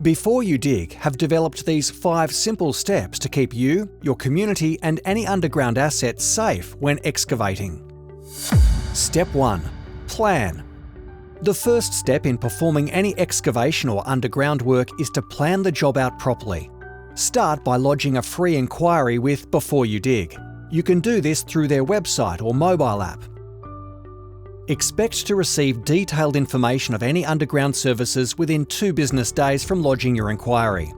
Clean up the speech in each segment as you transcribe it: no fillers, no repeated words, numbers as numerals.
BYDA have developed these 5 simple steps to keep you, your community and any underground assets safe when excavating. Step 1. Plan. The first step in performing any excavation or underground work is to plan the job out properly. Start by lodging a free inquiry with BYDA. You can do this through their website or mobile app. Expect to receive detailed information of any underground services within 2 business days from lodging your inquiry.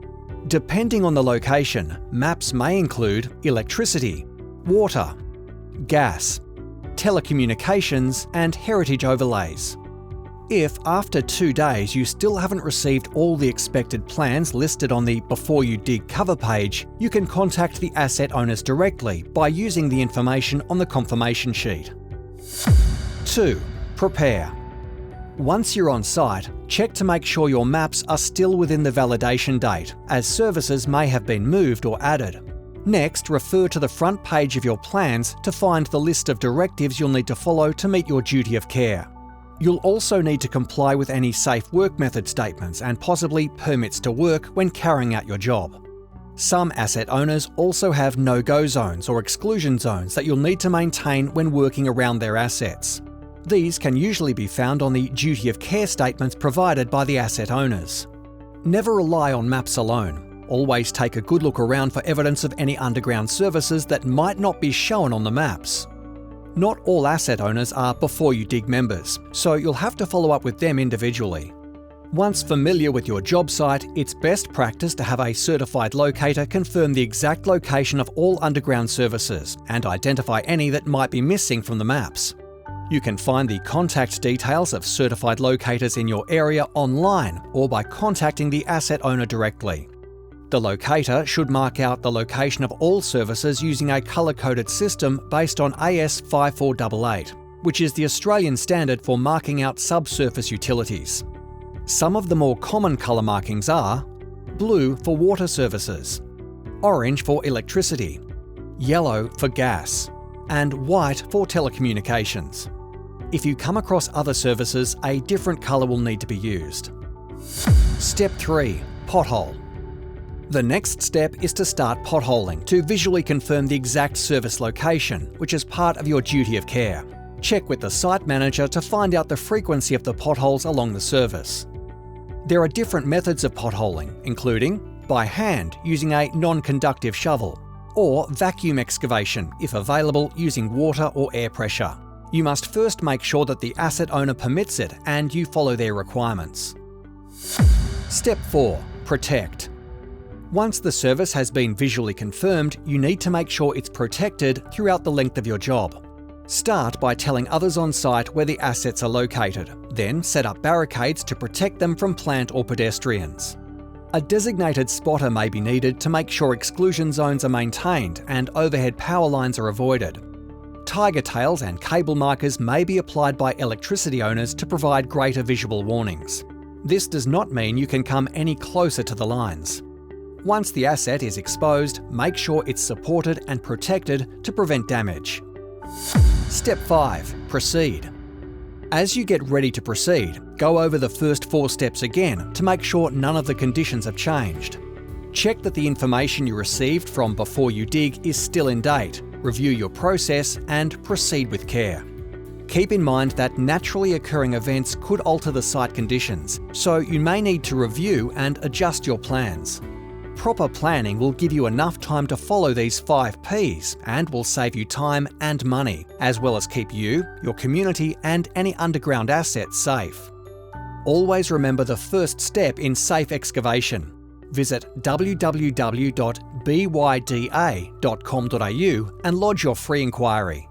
Depending on the location, maps may include electricity, water, gas, telecommunications and heritage overlays. If after 2 days you still haven't received all the expected plans listed on the Before You Dig cover page, you can contact the asset owners directly by using the information on the confirmation sheet. 2. Prepare. Once you're on site, check to make sure your maps are still within the validation date, as services may have been moved or added. Next, refer to the front page of your plans to find the list of directives you'll need to follow to meet your duty of care. You'll also need to comply with any safe work method statements and possibly permits to work when carrying out your job. Some asset owners also have no-go zones or exclusion zones that you'll need to maintain when working around their assets. These can usually be found on the duty of care statements provided by the asset owners. Never rely on maps alone. Always take a good look around for evidence of any underground services that might not be shown on the maps. Not all asset owners are BYDA members, so you'll have to follow up with them individually. Once familiar with your job site, it's best practice to have a certified locator confirm the exact location of all underground services and identify any that might be missing from the maps. You can find the contact details of certified locators in your area online or by contacting the asset owner directly. The locator should mark out the location of all services using a colour-coded system based on AS 5488, which is the Australian standard for marking out subsurface utilities. Some of the more common colour markings are blue for water services, orange for electricity, yellow for gas, and white for telecommunications. If you come across other services, a different colour will need to be used. Step 3. Pothole. The next step is to start potholing to visually confirm the exact service location, which is part of your duty of care. Check with the site manager to find out the frequency of the potholes along the service. There are different methods of potholing, including by hand using a non-conductive shovel, or vacuum excavation if available using water or air pressure. You must first make sure that the asset owner permits it and you follow their requirements. Step 4. Protect. Once the service has been visually confirmed, you need to make sure it's protected throughout the length of your job. Start by telling others on site where the assets are located, then set up barricades to protect them from plant or pedestrians. A designated spotter may be needed to make sure exclusion zones are maintained and overhead power lines are avoided. Tiger tails and cable markers may be applied by electricity owners to provide greater visual warnings. This does not mean you can come any closer to the lines. Once the asset is exposed, make sure it's supported and protected to prevent damage. Step 5. Proceed. As you get ready to proceed, go over the first 4 steps again to make sure none of the conditions have changed. Check that the information you received from BYDA is still in date, review your process and proceed with care. Keep in mind that naturally occurring events could alter the site conditions, so you may need to review and adjust your plans. Proper planning will give you enough time to follow these 5 Ps and will save you time and money, as well as keep you, your community and any underground assets safe. Always remember the first step in Safe Excavation. Visit www.bYDA.com.au and lodge your free inquiry.